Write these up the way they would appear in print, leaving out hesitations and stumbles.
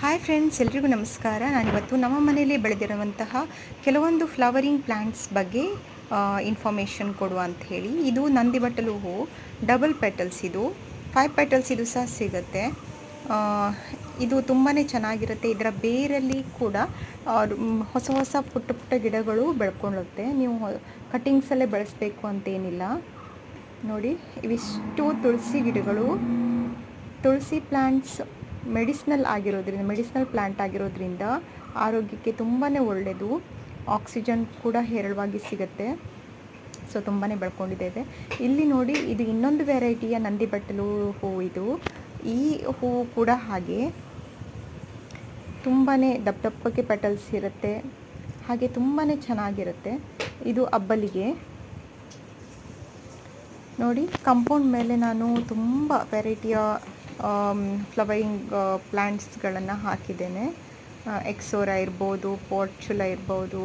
Hi friends, ಎಲ್ರಿಗೂ ನಮಸ್ಕಾರ. ನಾನಿವತ್ತು ನಮ್ಮ ಮನೆಯಲ್ಲಿ ಬೆಳೆದಿರುವಂತಹ ಕೆಲವೊಂದು ಫ್ಲವರಿಂಗ್ ಪ್ಲ್ಯಾಂಟ್ಸ್ ಬಗ್ಗೆ ಇನ್ಫಾರ್ಮೇಷನ್ ಕೊಡುವ ಅಂತ ಹೇಳಿ. ಇದು ನಂದಿ ಬಟ್ಟಲು ಹೂವು, ಡಬಲ್ ಪೆಟಲ್ಸ್, ಇದು 5 ಪೆಟಲ್ಸ್ ಇದು ಸಹ ಸಿಗುತ್ತೆ. ಇದು ತುಂಬಾ ಚೆನ್ನಾಗಿರುತ್ತೆ. ಇದರ ಬೇರಲ್ಲಿ ಕೂಡ ಹೊಸ ಹೊಸ ಪುಟ್ಟ ಪುಟ್ಟ ಗಿಡಗಳು ಬೆಳ್ಕೊಳ್ಳುತ್ತೆ. ನೀವು ಕಟ್ಟಿಂಗ್ಸಲ್ಲೇ ಬೆಳೆಸಬೇಕು ಅಂತೇನಿಲ್ಲ. ನೋಡಿ, ಇವಿಷ್ಟು ತುಳಸಿ ಗಿಡಗಳು. ತುಳಸಿ ಪ್ಲ್ಯಾಂಟ್ಸ್ ಮೆಡಿಸಿನಲ್ ಪ್ಲ್ಯಾಂಟ್ ಆಗಿರೋದ್ರಿಂದ ಆರೋಗ್ಯಕ್ಕೆ ತುಂಬಾ ಒಳ್ಳೆಯದು. ಆಕ್ಸಿಜನ್ ಕೂಡ ಹೇರಳವಾಗಿ ಸಿಗುತ್ತೆ. ಸೊ ತುಂಬಾ ಬೆಳ್ಕೊಂಡಿದೆ. ಇಲ್ಲಿ ನೋಡಿ, ಇದು ಇನ್ನೊಂದು ವೆರೈಟಿಯ ನಂದಿ ಬಟ್ಟಲು ಹೂವು. ಇದು ಈ ಹೂವು ಕೂಡ ಹಾಗೆ ತುಂಬಾ ದಪ್ಪಕ್ಕೆ ಪೆಟಲ್ಸ್ ಇರುತ್ತೆ. ಹಾಗೆ ತುಂಬಾ ಚೆನ್ನಾಗಿರುತ್ತೆ. ಇದು ಅಬ್ಬಲಿಗೆ. ನೋಡಿ, ಕಾಂಪೌಂಡ್ ಮೇಲೆ ನಾನು ತುಂಬ ವೆರೈಟಿಯ ಫ್ಲವರಿಂಗ್ ಪ್ಲ್ಯಾಂಟ್ಸ್ಗಳನ್ನು ಹಾಕಿದ್ದೇನೆ. ಎಕ್ಸೋರಾ ಇರ್ಬೋದು, ಪೋರ್ಚುಲಾ ಇರ್ಬೋದು,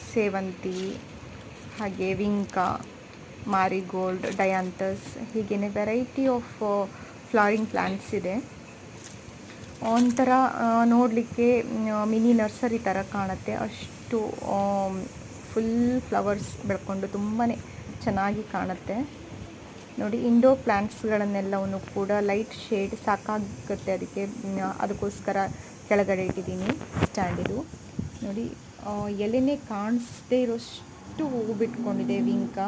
ಸೇವಂತಿ, ಹಾಗೆ ವಿಂಕಾ, ಮಾರಿಗೋಲ್ಡ್, ಡಯಾಂಥಸ್, ಹೀಗೇ ವೆರೈಟಿ ಆಫ್ ಫ್ಲವರಿಂಗ್ ಪ್ಲ್ಯಾಂಟ್ಸ್ ಇದೆ. ಒಂಥರ ನೋಡಲಿಕ್ಕೆ ಮಿನಿ ನರ್ಸರಿ ಥರ ಕಾಣುತ್ತೆ. ಅಷ್ಟು ಫುಲ್ ಫ್ಲವರ್ಸ್ ಬೆಳ್ಕೊಂಡು ತುಂಬಾ ಚೆನ್ನಾಗಿ ಕಾಣುತ್ತೆ. ನೋಡಿ, ಇಂಡೋರ್ ಪ್ಲ್ಯಾಂಟ್ಸ್ಗಳನ್ನೆಲ್ಲವನ್ನು ಕೂಡ ಲೈಟ್ ಶೇಡ್ ಸಾಕಾಗುತ್ತೆ. ಅದಕ್ಕೋಸ್ಕರ ಕೆಳಗಡೆ ಇಟ್ಟಿದ್ದೀನಿ ಸ್ಟ್ಯಾಂಡಿದು. ನೋಡಿ, ಎಲೆನೇ ಕಾಣಿಸದೇ ಇರೋಷ್ಟು ಹೂವು ಬಿಟ್ಕೊಂಡಿದೆ. ವಿಂಕಾ,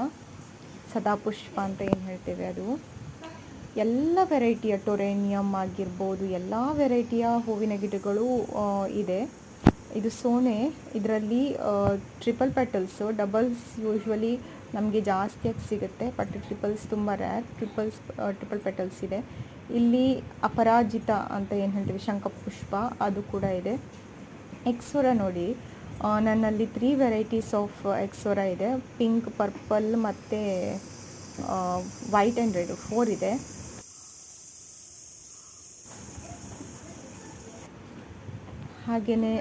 ಸದಾಪುಷ್ಪ ಅಂತ ಏನು ಹೇಳ್ತೇವೆ ಅದು. ಎಲ್ಲ ವೆರೈಟಿಯ ಟೊರೇನಿಯಮ್ ಆಗಿರ್ಬೋದು, ಎಲ್ಲ ವೆರೈಟಿಯ ಹೂವಿನ ಗಿಡಗಳು ಇದೆ. ಇದು ಸೋನೆ. ಇದರಲ್ಲಿ ಟ್ರಿಪಲ್ ಪೆಟಲ್ಸು, ಡಬಲ್ಸ್ ಯೂಶ್ವಲಿ ನಮಗೆ ಜಾಸ್ತಿಯಾಗಿ ಸಿಗುತ್ತೆ. ಬಟ್ ಟ್ರಿಪಲ್ಸ್ ತುಂಬ ರ್ಯಾರ್. ಟ್ರಿಪಲ್ ಪೆಟಲ್ಸ್ ಇದೆ. ಇಲ್ಲಿ ಅಪರಾಜಿತ ಅಂತ ಏನು ಹೇಳ್ತೀವಿ, ಶಂಖಪುಷ್ಪ, ಅದು ಕೂಡ ಇದೆ. ಎಕ್ಸೋರಾ ನೋಡಿ, ನನ್ನಲ್ಲಿ 3 ವೆರೈಟೀಸ್ ಆಫ್ ಎಕ್ಸೋರಾ ಇದೆ. ಪಿಂಕ್, ಪರ್ಪಲ್ ಮತ್ತು ವೈಟ್ ಆ್ಯಂಡ್ ರೆಡ್ 4 ಇದೆ. ಹಾಗೆಯೇ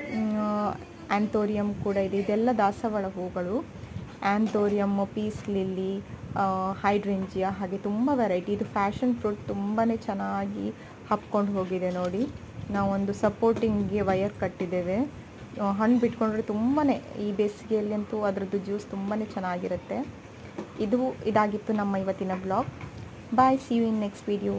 ಆ್ಯಂಥೋರಿಯಮ್ ಕೂಡ ಇದೆ. ಇದೆಲ್ಲ ದಾಸವಾಳ ಹೂಗಳು. ಆ್ಯಂಥೋರಿಯಮ್, ಪೀಸ್ ಲಿಲ್ಲಿ, ಹೈಡ್ರೇಂಜಿಯಾ, ಹಾಗೆ ತುಂಬ ವೆರೈಟಿ. ಇದು ಫ್ಯಾಷನ್ ಫ್ರೂಟ್ ತುಂಬಾ ಚೆನ್ನಾಗಿ ಹಬ್ಕೊಂಡು ಹೋಗಿದೆ. ನೋಡಿ, ನಾವೊಂದು ಸಪೋರ್ಟಿಂಗ್ಗೆ ವಯರ್ ಕಟ್ಟಿದ್ದೇವೆ. ಹಣ್ಣು ಬಿಟ್ಕೊಂಡ್ರೆ ತುಂಬಾ, ಈ ಬೇಸಿಗೆಯಲ್ಲಂತೂ ಅದರದ್ದು ಜ್ಯೂಸ್ ತುಂಬಾ ಚೆನ್ನಾಗಿರುತ್ತೆ. ಇದಾಗಿತ್ತು ನಮ್ಮ ಇವತ್ತಿನ blog. Bye, see you in next video.